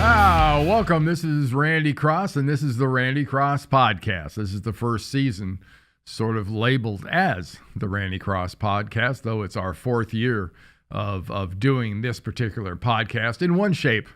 Welcome. This is Randy Cross, and this is the Randy Cross Podcast. This is the first season sort of labeled as the Randy Cross Podcast, though it's our fourth year of doing this particular podcast in one shape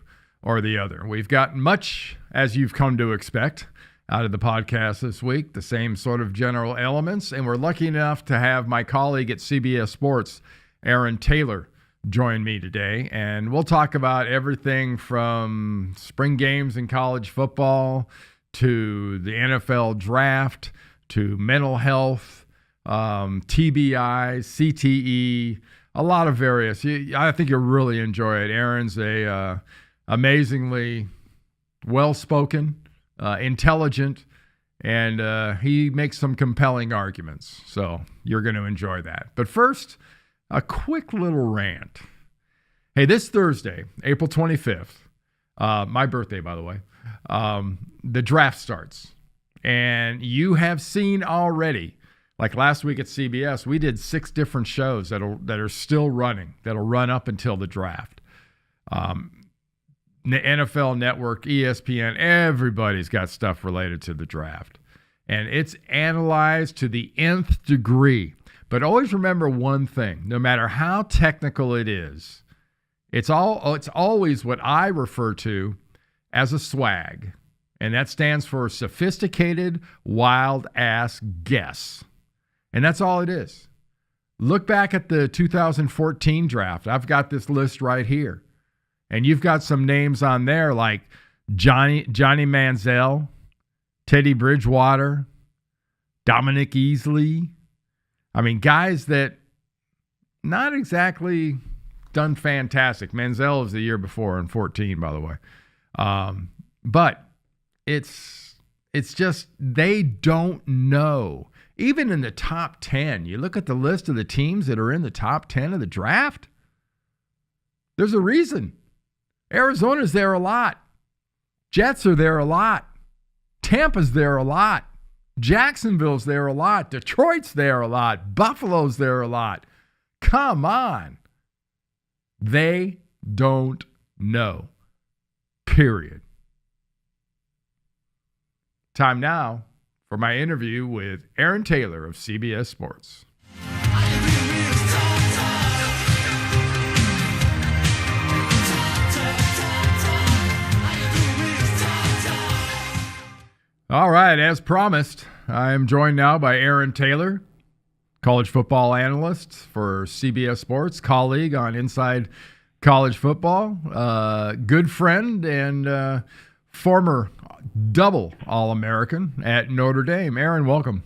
or the other. We've got much, as you've come to expect, out of the podcast this week, the same sort of general elements, and we're lucky enough to have my colleague at CBS Sports, Aaron Taylor, join me today, and we'll talk about everything from spring games in college football to the NFL draft to mental health, TBI, CTE, a lot of various. I think you'll really enjoy it. Aaron's a amazingly well-spoken, intelligent, and he makes some compelling arguments, so you're going to enjoy that. But first, a quick little rant. Hey, this Thursday, April 25th, my birthday, by the way, the draft starts. And you have seen already, like last week at CBS, we did 6 different shows that are still running, that'll run up until the draft. NFL Network, ESPN, everybody's got stuff related to the draft. And it's analyzed to the nth degree. But always remember one thing, no matter how technical it is, it's always what I refer to as a swag. And that stands for sophisticated, wild-ass guess. And that's all it is. Look back at the 2014 draft. I've got this list right here. And you've got some names on there like Johnny Manziel, Teddy Bridgewater, Dominic Easley. I mean, guys that not exactly done fantastic. Manziel was the year before in 14, by the way. But it's just they don't know. Even in the top 10, you look at the list of the teams that are in the top 10 of the draft, there's a reason. Arizona's there a lot. Jets are there a lot. Tampa's there a lot. Jacksonville's there a lot. Detroit's there a lot. Buffalo's there a lot. Come on. They don't know. Period. Time now for my interview with Aaron Taylor of CBS Sports. All right, as promised, I am joined now by Aaron Taylor, college football analyst for CBS Sports, colleague on Inside College Football, good friend, and former double All-American at Notre Dame. Aaron, welcome.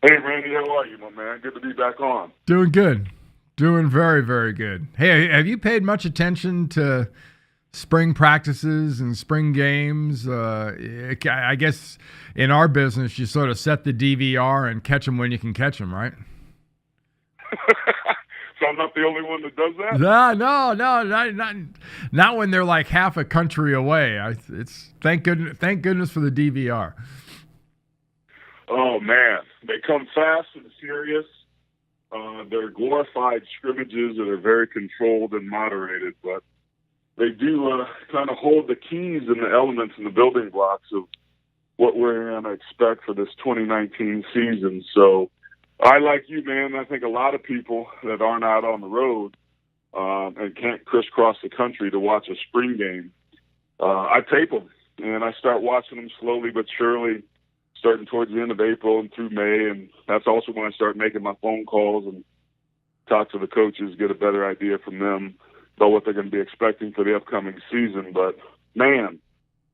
Hey, Randy, how are you, my man? Good to be back on. Doing good. Doing very, very good. Hey, have you paid much attention to spring practices and spring games? I guess in our business, you sort of set the DVR and catch them when you can catch them, right? So I'm not the only one that does that? No, not when they're like half a country away. It's thank goodness for the DVR. Oh man, they come fast and serious. They're glorified scrimmages that are very controlled and moderated, but they do kind of hold the keys and the elements and the building blocks of what we're going to expect for this 2019 season. So I, like you, man, I think a lot of people that aren't out on the road and can't crisscross the country to watch a spring game, I tape them, and I start watching them slowly but surely, starting towards the end of April and through May, and that's also when I start making my phone calls and talk to the coaches, get a better idea from them about what they're going to be expecting for the upcoming season. But, man,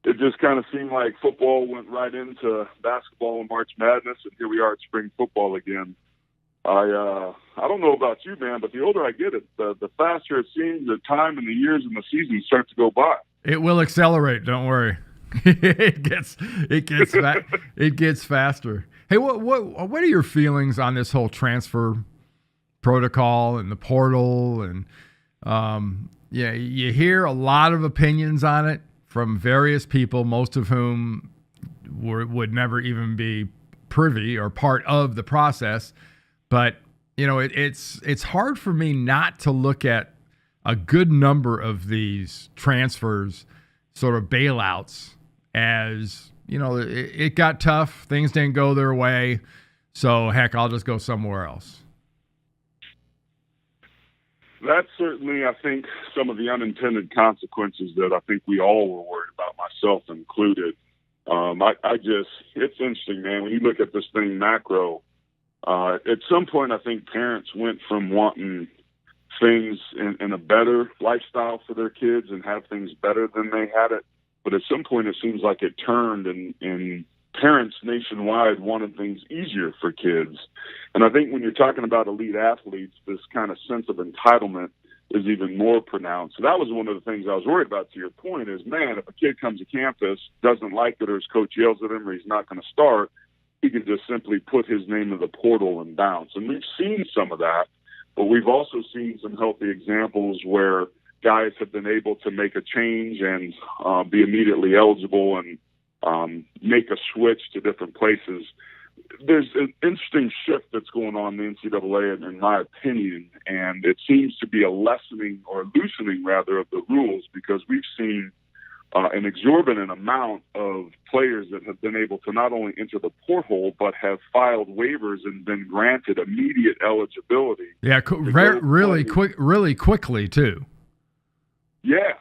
it just kind of seemed like football went right into basketball and March Madness, and here we are at spring football again. I don't know about you, man, but the older I get, the faster it seems the time and the years and the season start to go by. It will accelerate. Don't worry. it gets faster. Hey, what are your feelings on this whole transfer protocol and the portal? And you hear a lot of opinions on it from various people, most of whom would never even be privy or part of the process. But, you know, it's hard for me not to look at a good number of these transfers, sort of bailouts, as, it got tough. Things didn't go their way. So, heck, I'll just go somewhere else. That's certainly, I think, some of the unintended consequences that I think we all were worried about, myself included. It's interesting, man. When you look at this thing macro, at some point, I think parents went from wanting things in a better lifestyle for their kids and have things better than they had it. But at some point, it seems like it turned, and parents nationwide wanted things easier for kids. And I think when you're talking about elite athletes, this kind of sense of entitlement is even more pronounced. So that was one of the things I was worried about, to your point, is, man, if a kid comes to campus, doesn't like it, or his coach yells at him, or he's not going to start, he can just simply put his name in the portal and bounce. And we've seen some of that, but we've also seen some healthy examples where guys have been able to make a change and be immediately eligible and make a switch to different places. There's an interesting shift that's going on in the NCAA, in my opinion, and it seems to be a lessening, or loosening rather, of the rules, because we've seen an exorbitant amount of players that have been able to not only enter the portal, but have filed waivers and been granted immediate eligibility. Yeah, really quickly too. Yeah,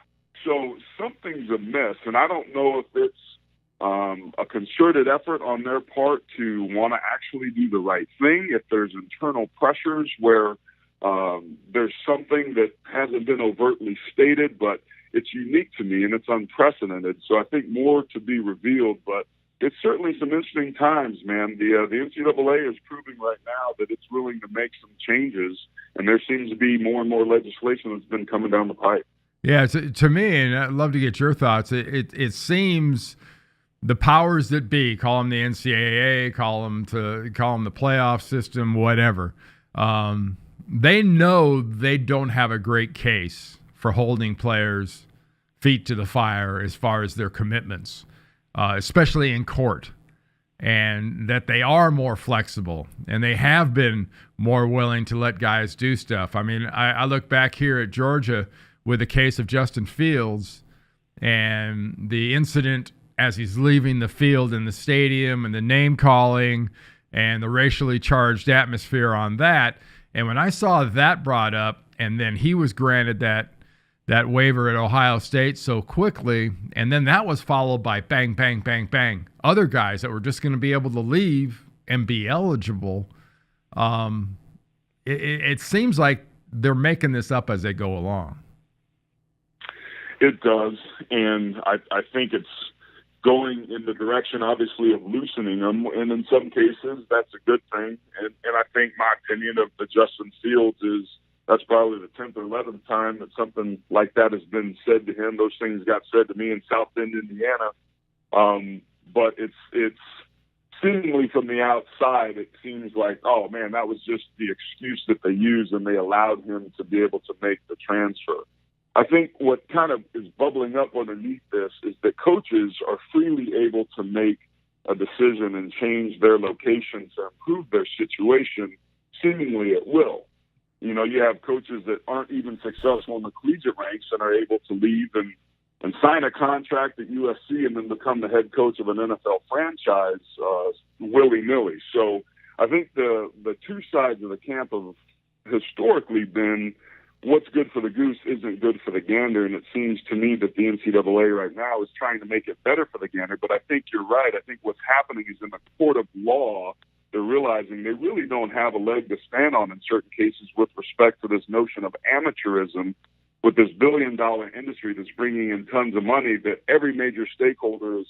so something's amiss, and I don't know if it's a concerted effort on their part to want to actually do the right thing, if there's internal pressures where there's something that hasn't been overtly stated, but it's unique to me and it's unprecedented. So I think more to be revealed, but it's certainly some interesting times, man. The NCAA is proving right now that it's willing to make some changes, and there seems to be more and more legislation that's been coming down the pipe. Yeah, to me, and I'd love to get your thoughts, it seems the powers that be, call them the NCAA, call them the playoff system, whatever, they know they don't have a great case for holding players' feet to the fire as far as their commitments, especially in court, and that they are more flexible and they have been more willing to let guys do stuff. I mean, I look back here at Georgia with the case of Justin Fields and the incident as he's leaving the field in the stadium, and the name calling and the racially charged atmosphere on that. And when I saw that brought up, and then he was granted that waiver at Ohio State so quickly, and then that was followed by bang, bang, bang, bang, other guys that were just going to be able to leave and be eligible. It seems like they're making this up as they go along. It does, and I think it's going in the direction, obviously, of loosening them, and in some cases, that's a good thing. And I think my opinion of the Justin Fields is that's probably the 10th or 11th time that something like that has been said to him. Those things got said to me in South Bend, Indiana. But it's seemingly from the outside, it seems like, oh, man, that was just the excuse that they used, and they allowed him to be able to make the transfer. I think what kind of is bubbling up underneath this is that coaches are freely able to make a decision and change their location to improve their situation seemingly at will. You know, you have coaches that aren't even successful in the collegiate ranks and are able to leave and sign a contract at USC and then become the head coach of an NFL franchise willy-nilly. So I think the two sides of the camp have historically been what's good for the goose isn't good for the gander, and it seems to me that the NCAA right now is trying to make it better for the gander. But I think you're right. I think what's happening is in the court of law, they're realizing they really don't have a leg to stand on in certain cases with respect to this notion of amateurism with this billion-dollar industry that's bringing in tons of money, that every major stakeholder is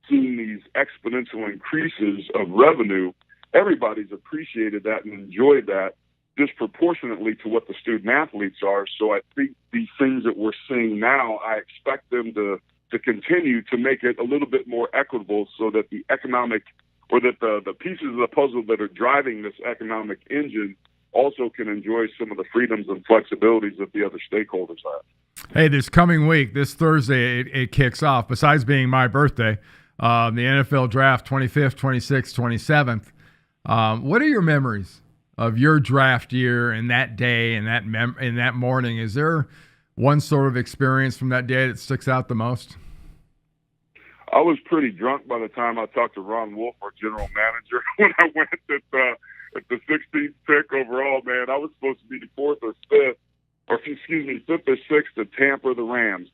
seeing these exponential increases of revenue. Everybody's appreciated that and enjoyed that disproportionately to what the student athletes are. So I think these things that we're seeing now, I expect them to continue to make it a little bit more equitable so that the economic, or that the pieces of the puzzle that are driving this economic engine also can enjoy some of the freedoms and flexibilities that the other stakeholders have. Hey, this coming week, this Thursday, it kicks off, besides being my birthday, the NFL draft 25th, 26th, 27th. What are your memories of your draft year and that day and in that morning, is there one sort of experience from that day that sticks out the most? I was pretty drunk by the time I talked to Ron Wolf, our general manager, when I went at the 16th pick overall. Man, I was supposed to be the fifth or sixth to Tampa the Rams.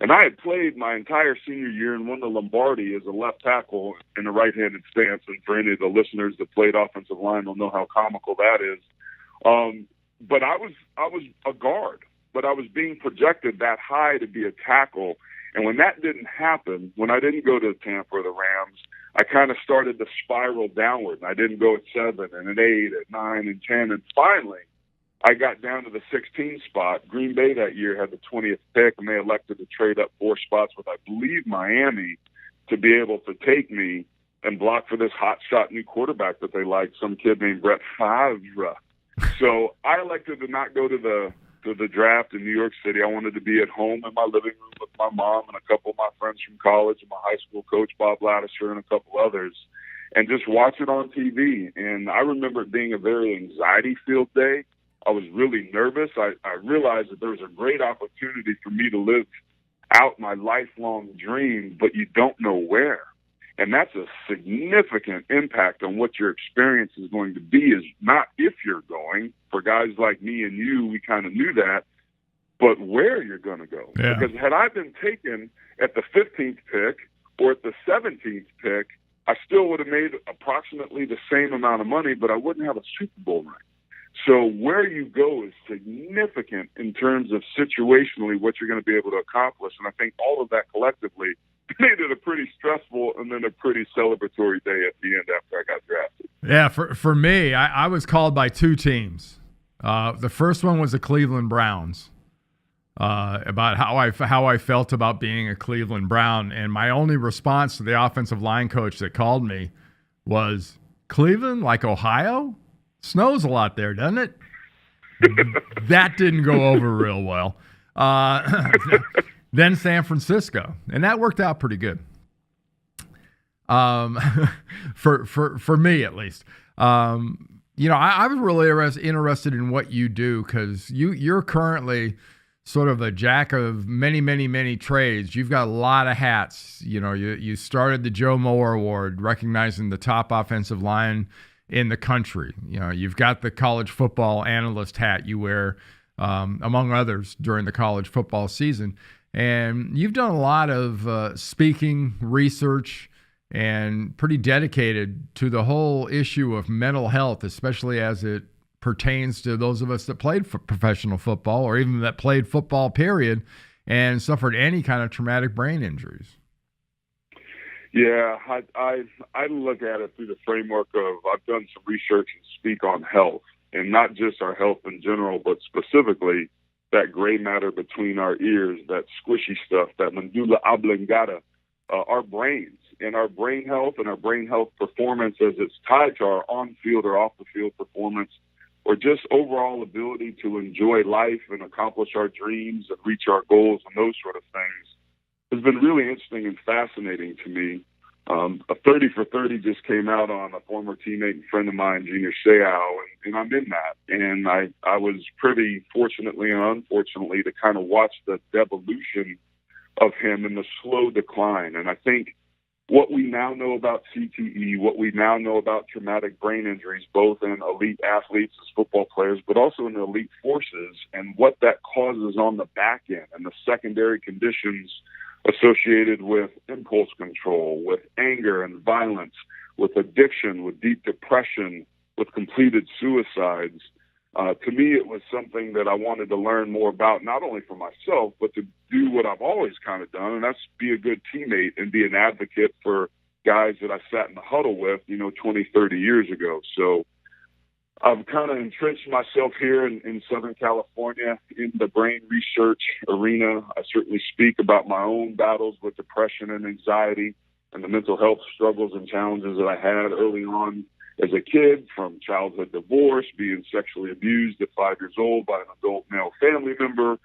And I had played my entire senior year and won the Lombardi as a left tackle in a right-handed stance. And for any of the listeners that played offensive line will know how comical that is. But I was a guard, but I was being projected that high to be a tackle. And when that didn't happen, when I didn't go to Tampa or the Rams, I kind of started to spiral downward. And I didn't go at 7 and at 8, at 9 and 10. And finally, I got down to the 16th spot. Green Bay that year had the 20th pick, and they elected to trade up 4 spots with, I believe, Miami to be able to take me and block for this hotshot new quarterback that they liked, some kid named Brett Favre. So I elected to not go to the draft in New York City. I wanted to be at home in my living room with my mom and a couple of my friends from college and my high school coach, Bob Ladisher, and a couple others, and just watch it on TV. And I remember it being a very anxiety-filled day. I was really nervous. I realized that there was a great opportunity for me to live out my lifelong dream, but you don't know where. And that's a significant impact on what your experience is going to be, is not if you're going. For guys like me and you, we kind of knew that, but where you're going to go. Yeah. Because had I been taken at the 15th pick or at the 17th pick, I still would have made approximately the same amount of money, but I wouldn't have a Super Bowl ring. So where you go is significant in terms of situationally what you're going to be able to accomplish. And I think all of that collectively made it a pretty stressful and then a pretty celebratory day at the end after I got drafted. Yeah, for me, I was called by 2 teams. The first one was the Cleveland Browns, about how I felt about being a Cleveland Brown. And my only response to the offensive line coach that called me was, Cleveland, like Ohio? Snows a lot there, doesn't it? That didn't go over real well. Then San Francisco, and that worked out pretty good. For me at least. I was really interested in what you do, because you're currently sort of a jack of many, many, many trades. You've got a lot of hats. You started the Joe Moore Award, recognizing the top offensive line in the country. You've got the college football analyst hat you wear, among others, during the college football season. And you've done a lot of speaking, research, and pretty dedicated to the whole issue of mental health, especially as it pertains to those of us that played professional football, or even that played football, period, and suffered any kind of traumatic brain injuries. Yeah, I look at it through the framework of, I've done some research and speak on health, and not just our health in general, but specifically that gray matter between our ears, that squishy stuff, that medulla oblongata, our brains, and our brain health and our brain health performance as it's tied to our on-field or off-the-field performance, or just overall ability to enjoy life and accomplish our dreams and reach our goals and those sort of things, has been really interesting and fascinating to me. A 30 for 30 just came out on a former teammate and friend of mine, Junior Seau, and I'm in that. And I was privy, fortunately and unfortunately, to kind of watch the devolution of him and the slow decline. And I think what we now know about CTE, what we now know about traumatic brain injuries, both in elite athletes as football players, but also in the elite forces, and what that causes on the back end and the secondary conditions associated with impulse control, with anger and violence, with addiction, with deep depression, with completed suicides. To me, it was something that I wanted to learn more about, not only for myself, but to do what I've always kind of done, and that's be a good teammate and be an advocate for guys that I sat in the huddle with, 20, 30 years ago. So I've kind of entrenched myself here in Southern California in the brain research arena. I certainly speak about my own battles with depression and anxiety and the mental health struggles and challenges that I had early on as a kid, from childhood divorce, being sexually abused at 5 years old by an adult male family member,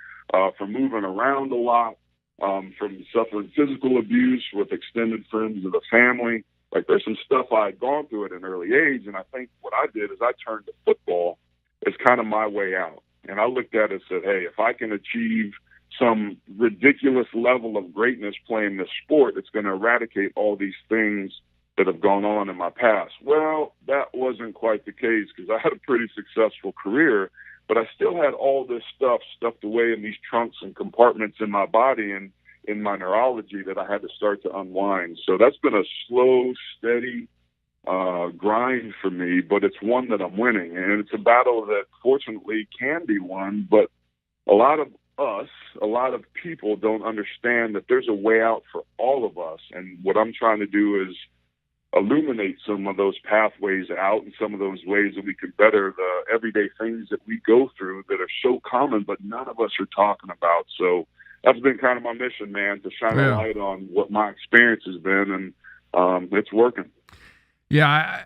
from moving around a lot, from suffering physical abuse with extended friends of the family, Like, there's some stuff I had gone through at an early age, and I think what I did is I turned to football as kind of my way out. And I looked at it and said, hey, if I can achieve some ridiculous level of greatness playing this sport, it's going to eradicate all these things that have gone on in my past. Well, that wasn't quite the case, because I had a pretty successful career, but I still had all this stuff stuffed away in these trunks and compartments in my body and in my neurology that I had to start to unwind. So that's been a slow, steady grind for me, but it's one that I'm winning. And it's a battle that fortunately can be won, but a lot of people don't understand that there's a way out for all of us. And what I'm trying to do is illuminate some of those pathways out and some of those ways that we can better the everyday things that we go through that are so common, but none of us are talking about. So that's been kind of my mission, man, to shine a light on what my experience has been, and it's working. Yeah,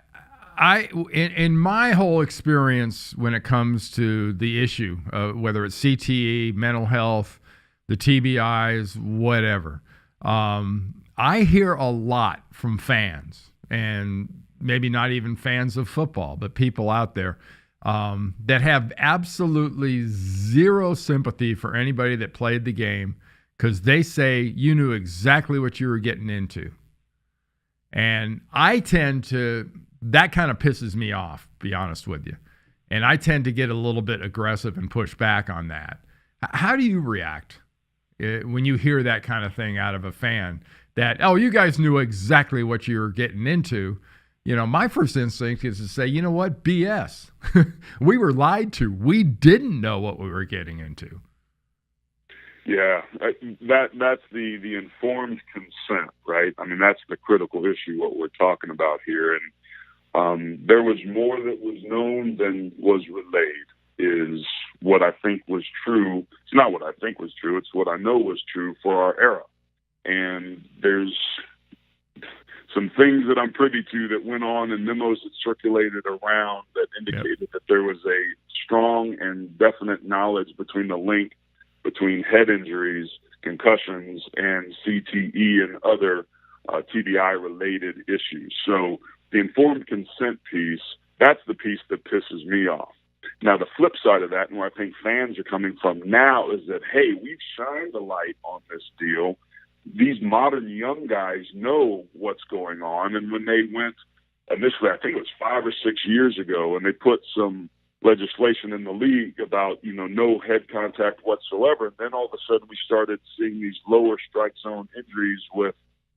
in my whole experience when it comes to the issue, whether it's CTE, mental health, the TBIs, whatever, I hear a lot from fans, and maybe not even fans of football, but people out there that have absolutely zero sympathy for anybody that played the game, because they say you knew exactly what you were getting into. And I tend to, that kind of pisses me off, to be honest with you. And I tend to get a little bit aggressive and push back on that. How do you react when you hear that kind of thing out of a fan? That, oh, you guys knew exactly what you were getting into. You know, my first instinct is to say, you know what, BS. We were lied to. We didn't know what we were getting into. Yeah, that's the informed consent, right? I mean, that's the critical issue, what we're talking about here. And there was more that was known than was relayed, is what I think was true. It's not what I think was true. It's what I know was true for our era. And there's some things that I'm privy to that went on in memos that circulated around that indicated that there was a strong and definite knowledge between the link between head injuries, concussions, and CTE and other TBI-related issues. So the informed consent piece, that's the piece that pisses me off. Now, the flip side of that, and where I think fans are coming from now, is that, hey, we've shined a light on this deal. These modern young guys know what's going on. And when they went initially, I think it was 5 or 6 years ago, and they put some legislation in the league about, no head contact whatsoever. And then all of a sudden we started seeing these lower strike zone injuries with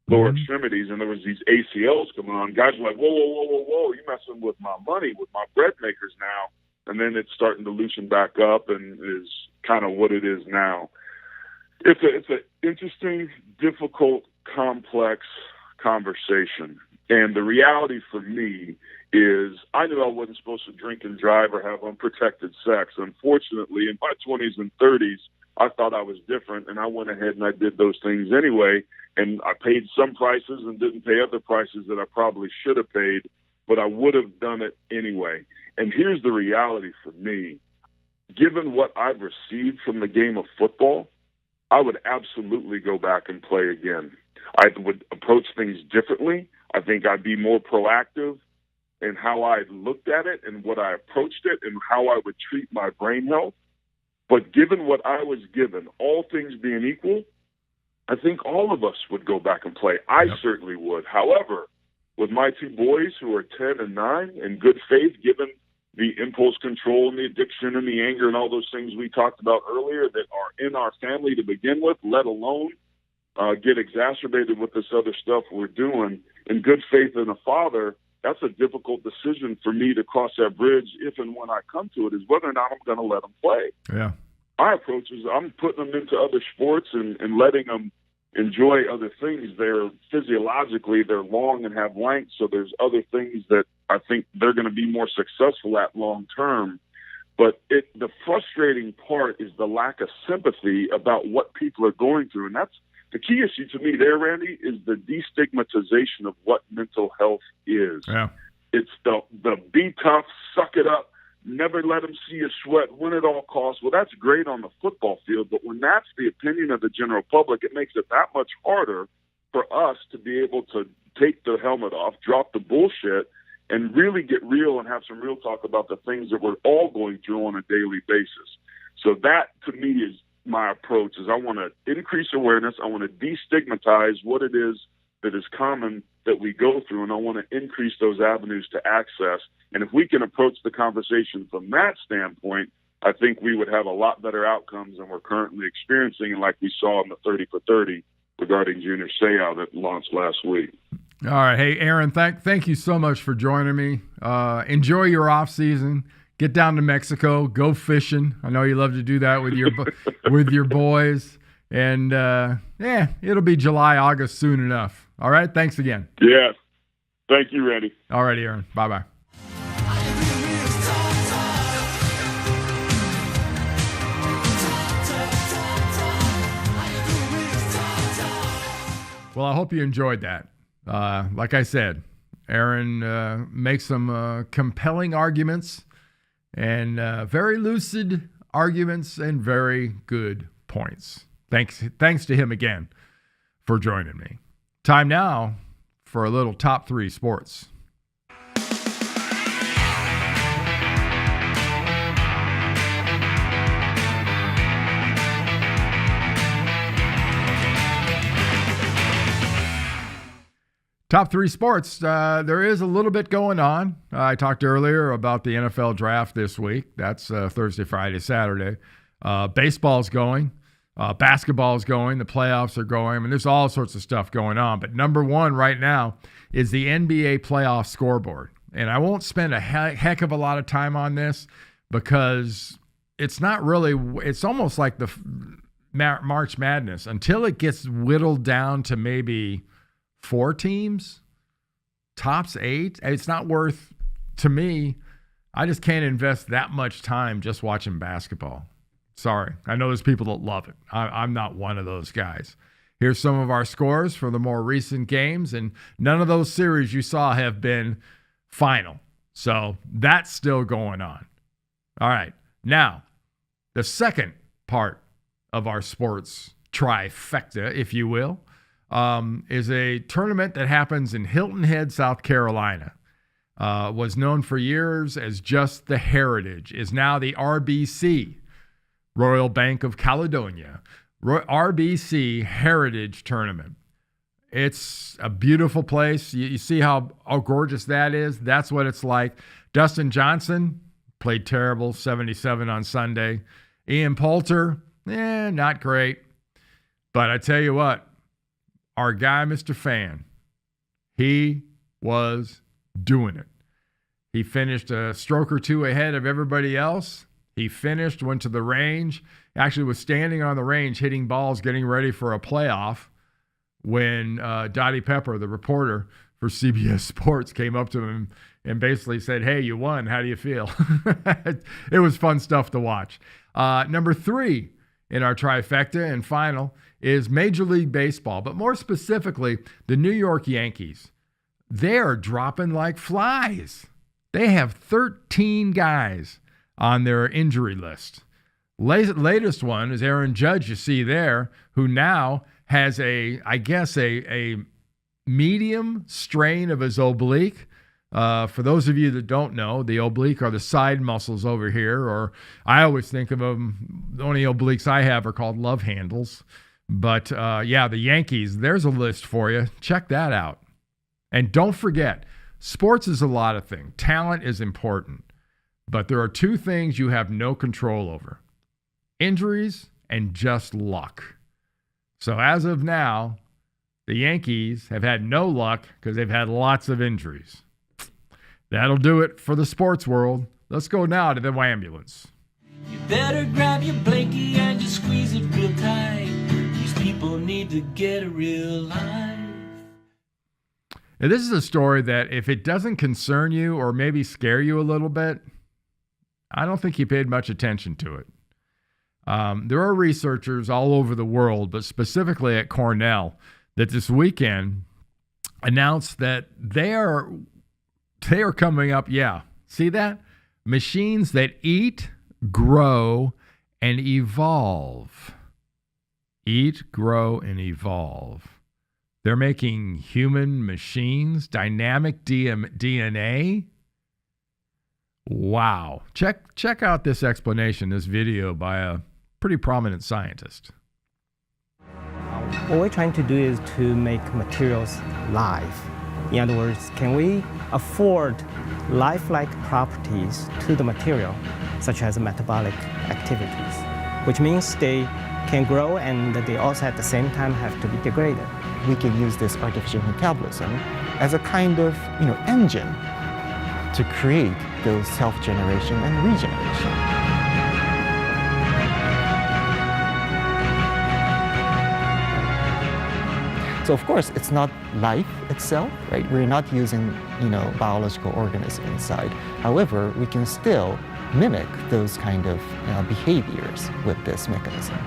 lower extremities, and there was these ACLs coming on. Guys were like, whoa, you're messing with my money, with my bread makers now. And then it's starting to loosen back up and is kind of what it is now. It's an interesting, difficult, complex conversation. And the reality for me is I knew I wasn't supposed to drink and drive or have unprotected sex. Unfortunately, in my 20s and 30s, I thought I was different, and I went ahead and I did those things anyway. And I paid some prices and didn't pay other prices that I probably should have paid, but I would have done it anyway. And here's the reality for me. Given what I've received from the game of football, I would absolutely go back and play again. I would approach things differently. I think I'd be more proactive in how I looked at it and what I approached it and how I would treat my brain health. But given what I was given, all things being equal, I think all of us would go back and play. I certainly would. However, with my two boys who are 10 and 9, in good faith, given the impulse control and the addiction and the anger and all those things we talked about earlier that are in our family to begin with, let alone get exacerbated with this other stuff we're doing, in good faith in a father, that's a difficult decision for me to cross that bridge if and when I come to it, is whether or not I'm going to let them play. Yeah. My approach is I'm putting them into other sports and letting them enjoy other things. They're physiologically, they're long and have length, so there's other things that I think they're going to be more successful at long term. But the frustrating part is the lack of sympathy about what people are going through. And that's the key issue to me there, Randy, is the destigmatization of what mental health is. Yeah. It's the be tough, suck it up, never let them see you sweat, win at all costs. Well, that's great on the football field, but when that's the opinion of the general public, it makes it that much harder for us to be able to take the helmet off, drop the bullshit, and really get real and have some real talk about the things that we're all going through on a daily basis. So that, to me, is my approach. Is I want to increase awareness. I want to destigmatize what it is that is common that we go through, and I want to increase those avenues to access. And if we can approach the conversation from that standpoint, I think we would have a lot better outcomes than we're currently experiencing, and like we saw in the 30 for 30 regarding Junior Seau that launched last week. All right. Hey, Aaron, thank you so much for joining me. Enjoy your off season. Get down to Mexico. Go fishing. I know you love to do that with your boys. And, it'll be July, August soon enough. All right? Thanks again. Yeah. Thank you, Randy. All righty, Aaron. Bye-bye. Well, I hope you enjoyed that. Like I said, Aaron makes some compelling arguments and very lucid arguments and very good points. Thanks to him again for joining me. Time now for a little top 3 sports. Top 3 sports. There is a little bit going on. I talked earlier about the NFL draft this week. That's Thursday, Friday, Saturday. Baseball's going. Basketball's going. The playoffs are going. I mean, there's all sorts of stuff going on. But number one right now is the NBA playoff scoreboard. And I won't spend a heck of a lot of time on this because it's not really – it's almost like the March Madness. Until it gets whittled down to maybe – 4 teams, tops 8. It's not worth, to me, I just can't invest that much time just watching basketball. Sorry. I know there's people that love it. I'm not one of those guys. Here's some of our scores for the more recent games, and none of those series you saw have been final. So that's still going on. All right. Now, the second part of our sports trifecta, if you will, is a tournament that happens in Hilton Head, South Carolina. Was known for years as just the Heritage, is now the RBC, Royal Bank of Caledonia, RBC Heritage Tournament. It's a beautiful place. You see how gorgeous that is? That's what it's like. Dustin Johnson played terrible, 77 on Sunday. Ian Poulter, not great. But I tell you what, our guy, Mr. Fan, he was doing it. He finished a stroke or two ahead of everybody else. He finished, went to the range, actually was standing on the range hitting balls, getting ready for a playoff when Dottie Pepper, the reporter for CBS Sports, came up to him and basically said, "Hey, you won. How do you feel?" It was fun stuff to watch. Number 3 in our trifecta and final is Major League Baseball, but more specifically, the New York Yankees. They're dropping like flies. They have 13 guys on their injury list. Latest one is Aaron Judge, you see there, who now has a medium strain of his oblique. For those of you that don't know, the oblique are the side muscles over here, or I always think of them, the only obliques I have are called love handles. But, the Yankees, there's a list for you. Check that out. And don't forget, sports is a lot of things. Talent is important. But there are 2 things you have no control over: injuries and just luck. So as of now, the Yankees have had no luck because they've had lots of injuries. That'll do it for the sports world. Let's go now to the Wahmbulance. You better grab your blankie and just squeeze it real tight. These people need to get a real life. Now, this is a story that if it doesn't concern you or maybe scare you a little bit, I don't think you paid much attention to it. There are researchers all over the world, but specifically at Cornell, that this weekend announced that they are coming up, see that? Machines that eat, grow, and evolve. Eat, grow, and evolve. They're making human machines, dynamic DNA. Wow. Check out this explanation, this video by a pretty prominent scientist. What we're trying to do is to make materials live. In other words, can we afford lifelike properties to the material, such as metabolic activities, which means they can grow and they also at the same time have to be degraded. We can use this artificial metabolism as a kind of engine to create those self-generation and regeneration. So of course, it's not life itself, right? We're not using, biological organism inside. However, we can still mimic those kind of behaviors with this mechanism.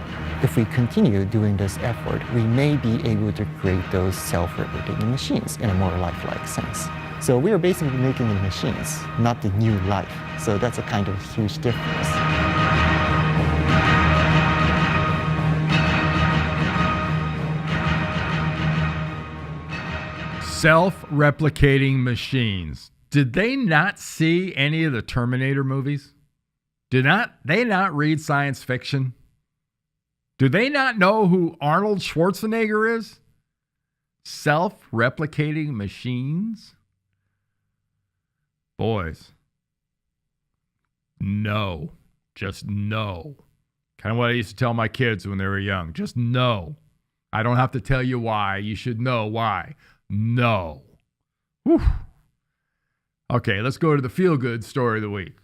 If we continue doing this effort, we may be able to create those self-replicating machines in a more lifelike sense. So we are basically making the machines, not the new life. So that's a kind of huge difference. Self-replicating machines. Did they not see any of the Terminator movies? Did they not read science fiction? Do they not know who Arnold Schwarzenegger is? Self-replicating machines? Boys, no. Just no. Kind of what I used to tell my kids when they were young. Just no. I don't have to tell you why. You should know why. No. Whew. Okay, let's go to the feel-good story of the week.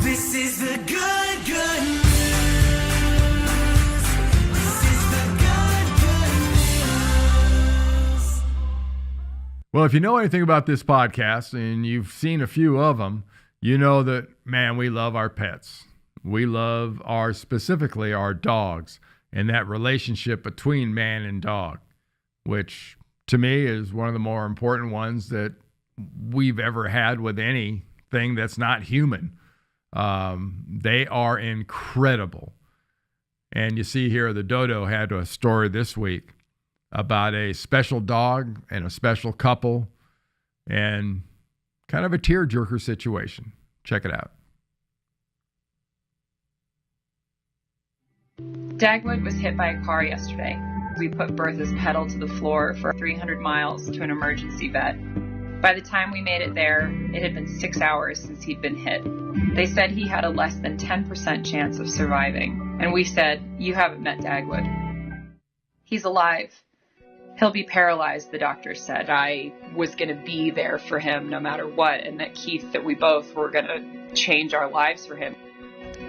This is the good news. This is the good news. Well, if you know anything about this podcast, and you've seen a few of them, you know that, man, we love our pets. We love specifically our dogs and that relationship between man and dog, which to me is one of the more important ones that we've ever had with anything that's not human. They are incredible. And you see here, the Dodo had a story this week about a special dog and a special couple and kind of a tearjerker situation. Check it out. Dagwood was hit by a car yesterday. We put Bertha's pedal to the floor for 300 miles to an emergency vet. By the time we made it there, it had been 6 hours since he'd been hit. They said he had a less than 10% chance of surviving, and we said, "You haven't met Dagwood." He's alive. He'll be paralyzed, the doctor said. I was going to be there for him no matter what, and that Keith, that we both were going to change our lives for him.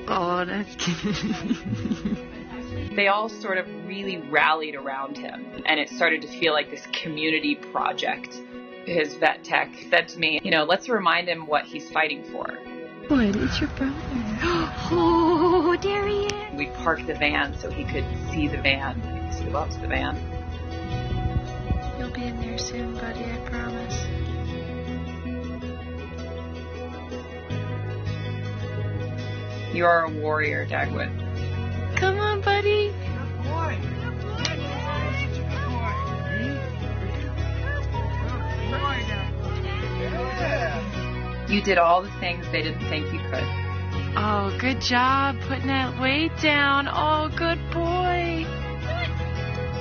Oh, that's cute. They all sort of really rallied around him, and it started to feel like this community project. His vet tech said to me, let's remind him what he's fighting for. What? It's your brother. Oh, there he is. We parked the van so he could see the van, because he loves the van. You'll be in there soon, buddy, I promise. You are a warrior, Dagwood. Come on, buddy. Good boy. Good boy. Yeah. You did all the things they didn't think you could. Oh, good job putting that weight down. Oh, good boy.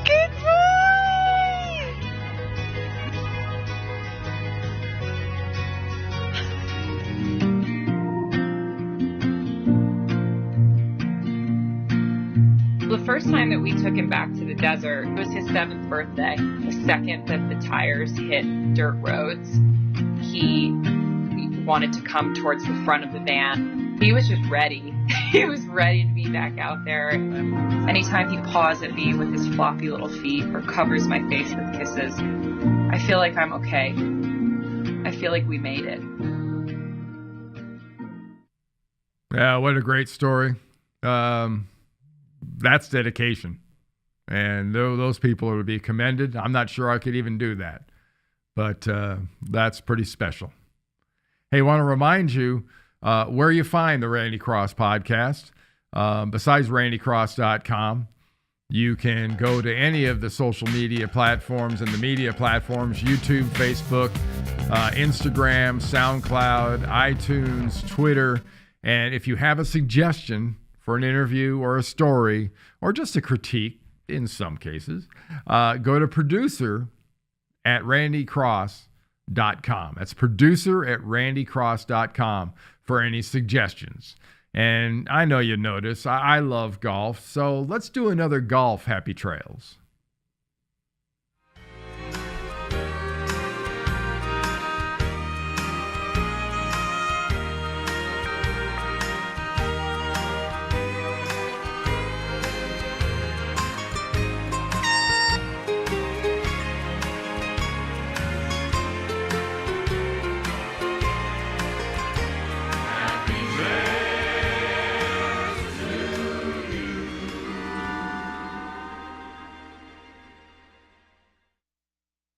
Good boy. The first time that we took him back to the desert was his 7th birthday. The second that the tires hit dirt roads, he wanted to come towards the front of the van. He was just ready. He was ready to be back out there. Anytime he paws at me with his floppy little feet or covers my face with kisses, I feel like I'm okay. I feel like we made it. Yeah, what a great story. That's dedication. And those people are to be commended. I'm not sure I could even do that. But that's pretty special. Hey, I want to remind you where you find the Randy Cross podcast. Besides randycross.com, You can go to any of the social media platforms and the media platforms, YouTube, Facebook, Instagram, SoundCloud, iTunes, Twitter. And if you have a suggestion for an interview or a story or just a critique in some cases, go to producer@randycross.com. That's producer@randycross.com for any suggestions. And I know you notice I love golf, so let's do another golf Happy Trails.